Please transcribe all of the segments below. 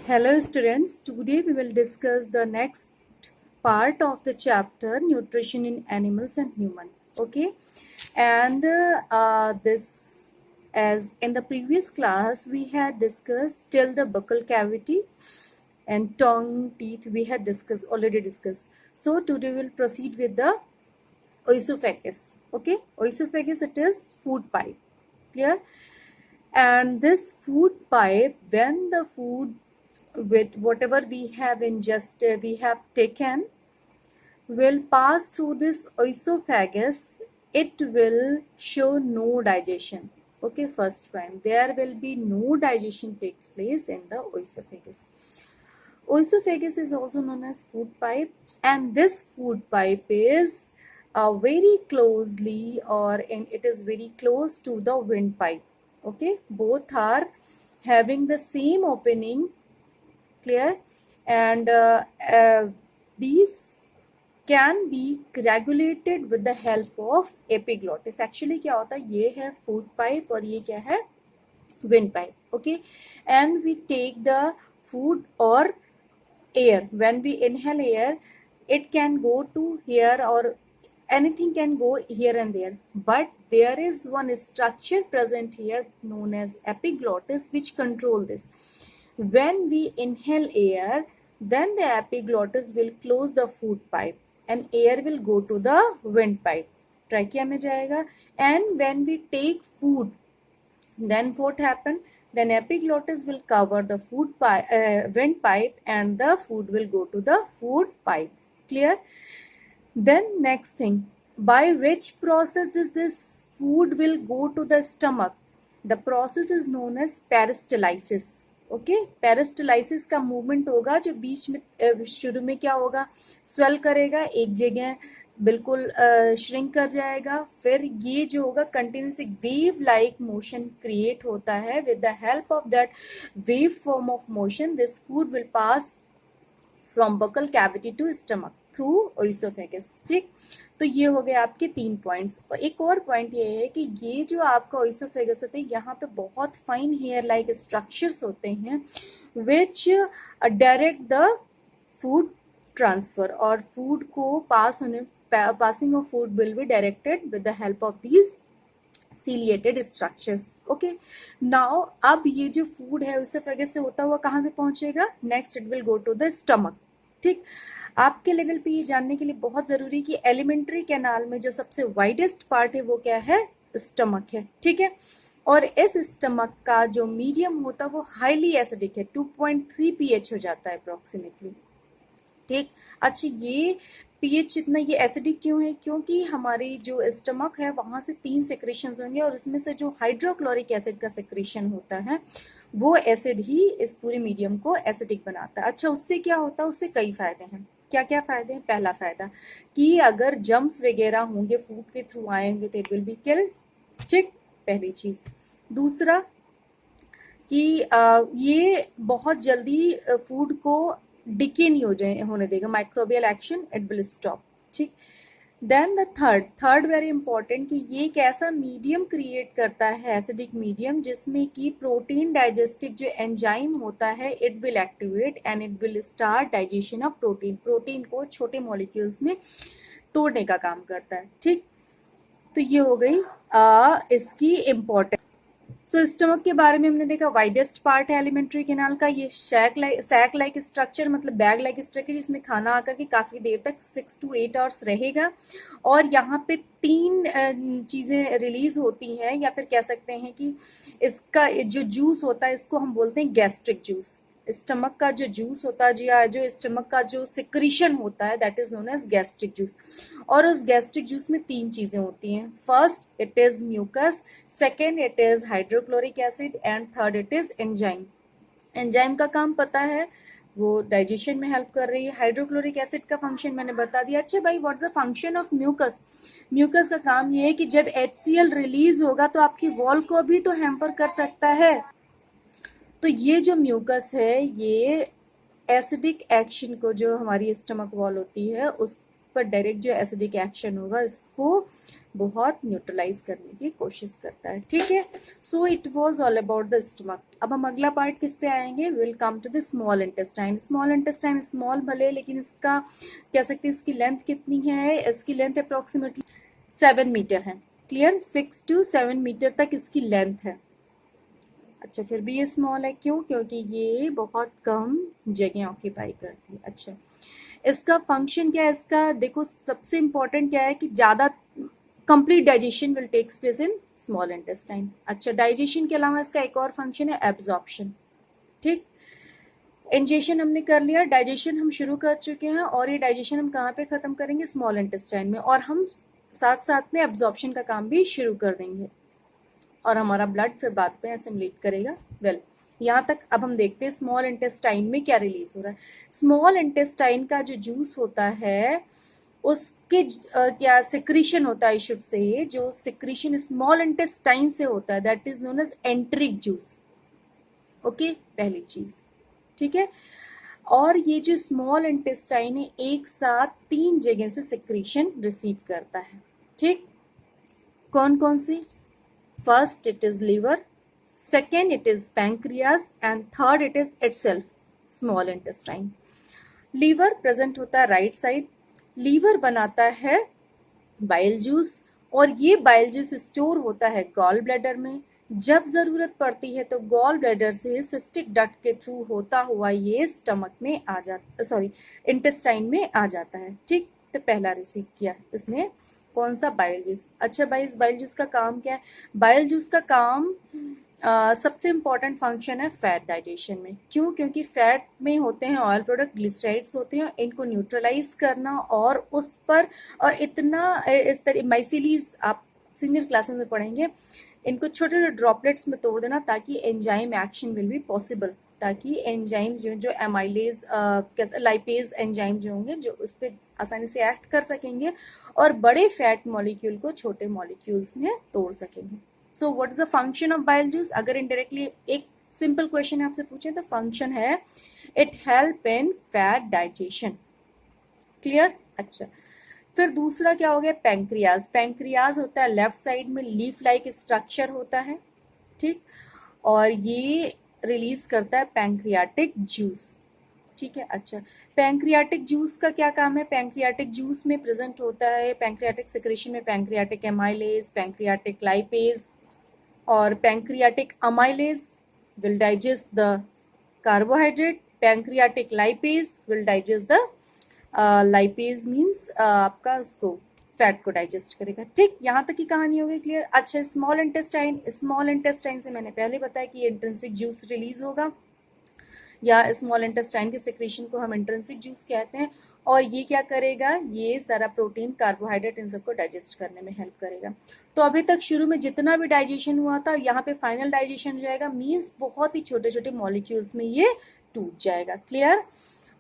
Hello students, today we will discuss the next part of the chapter nutrition in animals and human. Okay, and this, as in the previous class we had discussed till the buccal cavity and tongue, teeth we had already discussed. So today we'll proceed with the oesophagus. Okay, oesophagus, it is food pipe. Clear? And this food pipe, when the food with whatever we have ingested, we have taken, will pass through this oesophagus, it will show no digestion. Okay, first point, there will be no digestion takes place in the oesophagus. Oesophagus is also known as food pipe, and this food pipe is very closely, it is very close to the windpipe. Okay, both are having the same opening. Clear? And these can be regulated with the help of epiglottis. Actually क्या होता है, ये है food pipe और ये क्या है, windpipe. Okay, and we take the food or air. When we inhale air, it can go to here or anything can go here and there, but there is one structure present here known as epiglottis which control this. When we inhale air, then the epiglottis will close the food pipe and air will go to the windpipe, trachea में जाएगा. And when we take food, then what happen? Then epiglottis will cover the windpipe and the food will go to the food pipe. Clear? Then next thing, by which process this food will go to the stomach? The process is known as peristalsis. Okay, peristalsis का movement होगा जो बीच में शुरू में क्या होगा, swell करेगा, एक जगह बिल्कुल श्रिंक कर जाएगा, फिर ये जो होगा कंटिन्यूस एक वेव लाइक मोशन क्रिएट होता है. With the help of that wave form of motion this food will pass from buccal cavity to stomach through oesophagus. ठीक, तो ये हो गए आपके 3 पॉइंट्स. और एक और पॉइंट ये है कि ये जो आपका ओइसोफेगस होता है, यहाँ पे बहुत फाइन हेयर लाइक स्ट्रक्चर्स होते हैं विच डायरेक्ट द फूड ट्रांसफर, और फूड को passing of food will be directed with the help of these ciliated structures. Okay, now अब ये जो फूड है ओइसोफेगस से होता हुआ कहाँ पे पहुंचेगा? Next it will go to the stomach. ठीक, आपके लेवल पे ये जानने के लिए बहुत जरूरी कि एलिमेंट्री कैनाल में जो सबसे वाइडेस्ट पार्ट है वो क्या है? स्टमक है. ठीक है, और इस स्टमक का जो मीडियम होता है वो हाईली एसिडिक है, 2.3 pH हो जाता है अप्रोक्सीमेटली. ठीक, अच्छा ये pH इतना ये एसिडिक क्यों है? क्योंकि हमारी जो स्टमक है वहां से 3 सेक्रेशंस होंगे और उसमें से जो हाइड्रोक्लोरिक एसिड का सेक्रेशन होता है वो एसिड ही इस पूरे मीडियम को एसिडिक बनाता है. अच्छा, उससे क्या होता है? उससे कई फायदे हैं. क्या क्या फायदे हैं? पहला फायदा कि अगर जम्स वगैरह होंगे फूड के थ्रू आएंगे तो इट विल बी किल्ड. ठीक, पहली चीज. दूसरा कि ये बहुत जल्दी फूड को डिके नहीं होने देगा, microbial action it will stop. ठीक, then the third very important कि ये एक ऐसा मीडियम क्रिएट करता है, एसिडिक मीडियम, जिसमें कि प्रोटीन डाइजेस्टिव जो एंजाइम होता है it will activate and it will start digestion of protein को छोटे मॉलिक्यूल्स में तोड़ने का काम करता है. ठीक, तो ये हो गई इसकी इम्पोर्टेंस. सो स्टमक के बारे में हमने देखा, वाइडेस्ट पार्ट है एलिमेंट्री कैनाल का, ये सैक लाइक स्ट्रक्चर, मतलब बैग लाइक स्ट्रक्चर, जिसमें खाना आकर के काफी देर तक 6 to 8 आवर्स रहेगा. और यहाँ पे 3 चीजें रिलीज होती हैं, या फिर कह सकते हैं कि इसका जो जूस होता है इसको हम बोलते हैं गैस्ट्रिक जूस. स्टमक का जो जूस होता है या जो स्टमक का जो सिक्रीशन होता है that is known as gastric juice. और उस गैस्ट्रिक जूस में 3 चीजें होती हैं. First it is mucus, second it is hydrochloric acid and third it is enzyme. Enzyme का काम पता है, वो डाइजेशन में हेल्प कर रही है. हाइड्रोक्लोरिक एसिड का फंक्शन मैंने बता दिया. अच्छा भाई, what's the function of mucus? Mucus का काम ये है कि जब HCl रिलीज होगा तो आपकी वॉल को भी तो हैम्पर कर सकता है. तो ये जो म्यूकस है ये एसिडिक एक्शन को, जो हमारी स्टमक वॉल होती है उस पर डायरेक्ट जो एसिडिक एक्शन होगा इसको बहुत न्यूट्रलाइज करने की कोशिश करता है, ठीक है। So it was all about the stomach. अब हम अगला पार्ट किस पे आएंगे, will come to the small intestine. Small intestine small भले, लेकिन इसका कह सकते हैं इसकी लेंथ कितनी है, इसकी लेंथ अप्रोक्सीमेटली 7 मीटर है। क्लियर, 6 to 7 मीटर तक इसकी लेंथ है। अच्छा, फिर भी ये स्मॉल है, क्यों, क्योंकि ये बहुत कम जगह ऑक्यूपाई करती है। अच्छा, इसका फंक्शन क्या है, इसका देखो सबसे इंपॉर्टेंट क्या है कि ज़्यादा complete digestion will takes place in small intestine. अच्छा, डाइजेशन के अलावा इसका एक और फंक्शन है एब्जॉर्प्शन, ठीक। इंजेशन हमने कर लिया, डाइजेशन हम शुरू कर चुके हैं, और ये डाइजेशन हम कहाँ पे खत्म करेंगे, स्मॉल इंटेस्टाइन में, और हम साथ साथ में एब्जॉर्प्शन का काम भी शुरू कर देंगे, और हमारा ब्लड फिर बाद में असिमिलेट करेगा। वेल, यहाँ तक अब हम देखते हैं स्मॉल इंटेस्टाइन में क्या रिलीज हो रहा है। स्मॉल इंटेस्टाइन का जो जूस होता है उसके क्या सिक्रीशन होता है, शुड से जो सिक्रीशन स्मॉल इंटेस्टाइन से होता है that is known as enteric juice. Okay, पहली चीज, ठीक है। और ये जो स्मॉल इंटेस्टाइन है एक साथ 3 जगह से सिक्रीशन रिसीव करता है, ठीक। कौन कौन सी, first it is liver, second it is pancreas, and third it is itself small intestine. Liver present होता है राइट साइड, लीवर बनाता है बाइल जूस, और ये बाइल जूस स्टोर होता है गॉल ब्लैडर में। जब जरूरत पड़ती है तो गॉल ब्लैडर से सिस्टिक डक्ट के थ्रू होता हुआ ये स्टमक में आ जाता, सॉरी इंटेस्टाइन में आ जाता है, ठीक। तो पहला रिसीव किया इसने कौन सा, बाइल जूस। अच्छा, बाइल जूस का काम क्या है, बाइल जूस का काम सबसे इंपॉर्टेंट फंक्शन है फैट डाइजेशन में। क्यों, क्योंकि फैट में होते हैं ऑयल प्रोडक्ट, ग्लिसराइड्स होते हैं, इनको न्यूट्रलाइज करना और उस पर, और इतना इस तरह माइसिलीज आप सीनियर क्लासेस में पढ़ेंगे, इनको छोटे छोटे ड्रॉपलेट्स में तोड़ देना ताकि enzyme action will be possible, ताकि एंजाइम्स जो एमाइलेज कैसे लाइपेज एंजाइम जो होंगे जो उस पर आसानी से एक्ट कर सकेंगे और बड़े फैट मॉलिक्यूल को छोटे मॉलिक्यूल्स में तोड़ सकेंगे। So what is the function of bile juice, अगर इनडायरेक्टली एक सिंपल क्वेश्चन आपसे पूछे तो फंक्शन है it help in fat digestion. Clear. अच्छा, फिर दूसरा क्या हो गया, पैंक्रियाज। पैंक्रियाज होता है लेफ्ट साइड में, लीफ लाइक स्ट्रक्चर होता है, ठीक, और ये रिलीज करता है पैंक्रियाटिक जूस, ठीक है। अच्छा, पैंक्रियाटिक जूस का क्या काम है, पैंक्रियाटिक जूस में प्रेजेंट होता है पैंक्रियाटिक सिक्रेशन में पैंक्रियाटिक एमाइलेज, पैंक्रियाटिक लाइपेज, और pancreatic amylase will digest the carbohydrate, pancreatic lipase will digest the lipase means आपका उसको फैट को डाइजेस्ट करेगा, ठीक। यहाँ तक की कहानी हो गई क्लियर। अच्छा, स्मॉल इंटेस्टाइन से मैंने पहले बताया कि इंट्रिंसिक जूस रिलीज होगा, या स्मॉल इंटेस्टाइन के सिक्रेशन को हम इंट्रिंसिक जूस कहते हैं, और ये क्या करेगा, ये सारा प्रोटीन कार्बोहाइड्रेट इन सबको डाइजेस्ट करने में हेल्प करेगा। तो अभी तक शुरू में जितना भी डाइजेशन हुआ था यहाँ पे फाइनल डाइजेशन हो जाएगा, मीन्स बहुत ही छोटे छोटे मॉलिक्यूल्स में ये टूट जाएगा। क्लियर।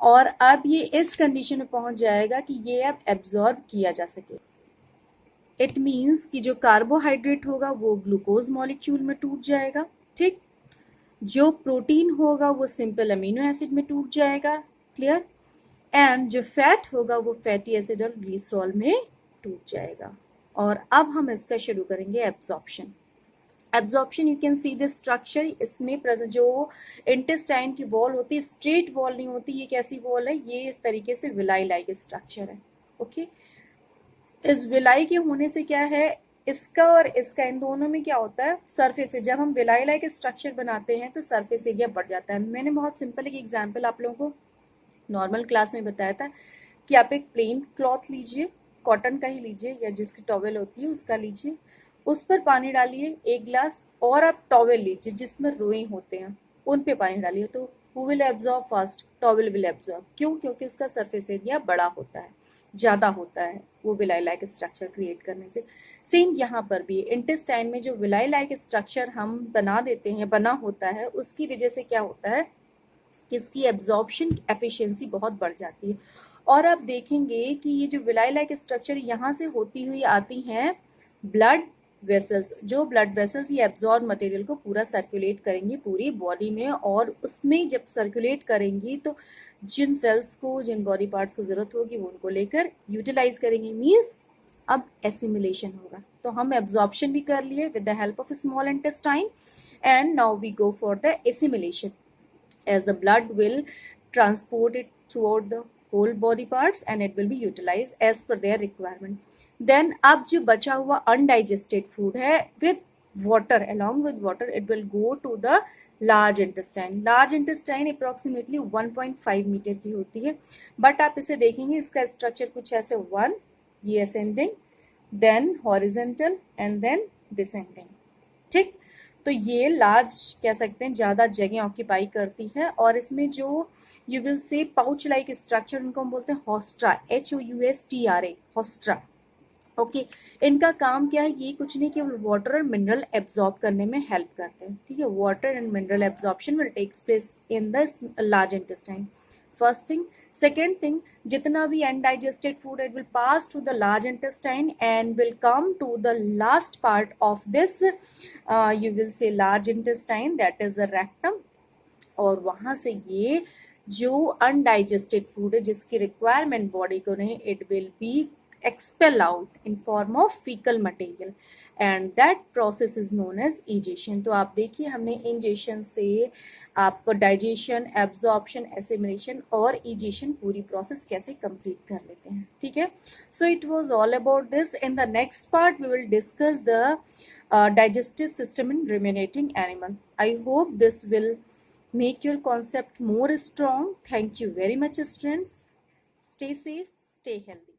और अब ये इस कंडीशन में पहुंच जाएगा कि ये अब एब्जॉर्ब किया जा सके। इट मीन्स कि जो कार्बोहाइड्रेट होगा वो ग्लूकोज मॉलिक्यूल में टूट जाएगा, ठीक। जो प्रोटीन होगा वो सिंपल अमीनो एसिड में टूट जाएगा। क्लियर। एंड जो फैट होगा वो फैटी एसिड और ग्लिसरॉल में टूट जाएगा। और अब हम इसका शुरू करेंगे absorption. Absorption, you can see the structure, इसमें प्रेजेंट जो इंटेस्टाइन की वॉल होती है स्ट्रेट वॉल नहीं होती, ये कैसी वॉल है, ये इस तरीके से विलाई लाइक स्ट्रक्चर है। ओके, इस विलाई के होने से क्या है, इसका और इसका इन दोनों में क्या होता है, सरफेस है। जब हम विलाई लाइक स्ट्रक्चर बनाते हैं तो सरफेस एरिया बढ़ जाता है। मैंने बहुत सिंपल एक एग्जाम्पल आप लोगों को नॉर्मल क्लास में बताया था कि आप एक प्लेन क्लॉथ लीजिए, कॉटन का ही लीजिए या जिसकी टॉवेल होती है उसका लीजिए, उस पर पानी डालिए 1 ग्लास, और आप टॉवेल लीजिए जिसमें रोए होते हैं उन पे पानी डालिए, तो who will absorb first, towel will absorb. क्यों, क्योंकि उसका सरफेस एरिया बड़ा होता है, ज़्यादा होता है वो विलाई लाइक स्ट्रक्चर क्रिएट करने से। सेम यहाँ पर भी इंटेस्टाइन में जो विलाई लाइक स्ट्रक्चर हम बना देते हैं, बना होता है, उसकी वजह से क्या होता है कि इसकी एब्जॉर्प्शन एफिशिएंसी बहुत बढ़ जाती है। और आप देखेंगे कि ये जो विलाई लाइक स्ट्रक्चर यहाँ से होती हुई आती हैं ब्लड वेसल्स, जो ब्लड वेसल्स ये एब्जॉर्ब मटेरियल को पूरा सर्कुलेट करेंगी पूरी बॉडी में, और उसमें जब सर्कुलेट करेंगी तो जिन सेल्स को, जिन बॉडी पार्ट्स को जरूरत होगी वो उनको लेकर यूटिलाइज करेंगी, मीन्स अब एसिमिलेशन होगा। तो हम एब्जॉर्प्शन भी कर लिए with the help of small intestine, and now we go for the assimilation, as the blood will transport it throughout the whole body parts and it will be utilized as per their requirement. Then अब जो बचा हुआ undigested food है, with water, along with water it will go to the large intestine. large intestine approximately 1.5 metre की होती है, but आप इसे देखेंगे इसका स्ट्रक्चर कुछ ऐसे 1, ये ascending, then horizontal and then descending. ठीक, तो ये लार्ज कह सकते हैं, ज़्यादा जगह ऑक्यूपाई करती है, और इसमें जो यू विल से पाउच लाइक स्ट्रक्चर, उनको हम बोलते हैं हॉस्ट्रा, HOUSTRA, हॉस्ट्रा। ओके, इनका काम क्या है, ये कुछ नहीं केवल वाटर और मिनरल एब्जॉर्ब करने में हेल्प करते हैं। ठीक है, water and mineral absorption will takes place in the large intestine, first thing. Second thing, जितना भी undigested food it will pass to the large intestine and will come to the last part of this you will say large intestine, that is the rectum, और वहां से ये जो undigested food है जिसकी requirement body को नहीं, it will be expel out in form of fecal material and that process is known as egestion। तो आप देखिए हमने ingestion से आप digestion, absorption, assimilation और egestion पूरी process कैसे complete कर लेते हैं। ठीक है, so it was all about this. In the next part we will discuss the digestive system in ruminating animal. I hope this will make your concept more strong. Thank you very much students. Stay safe, stay healthy.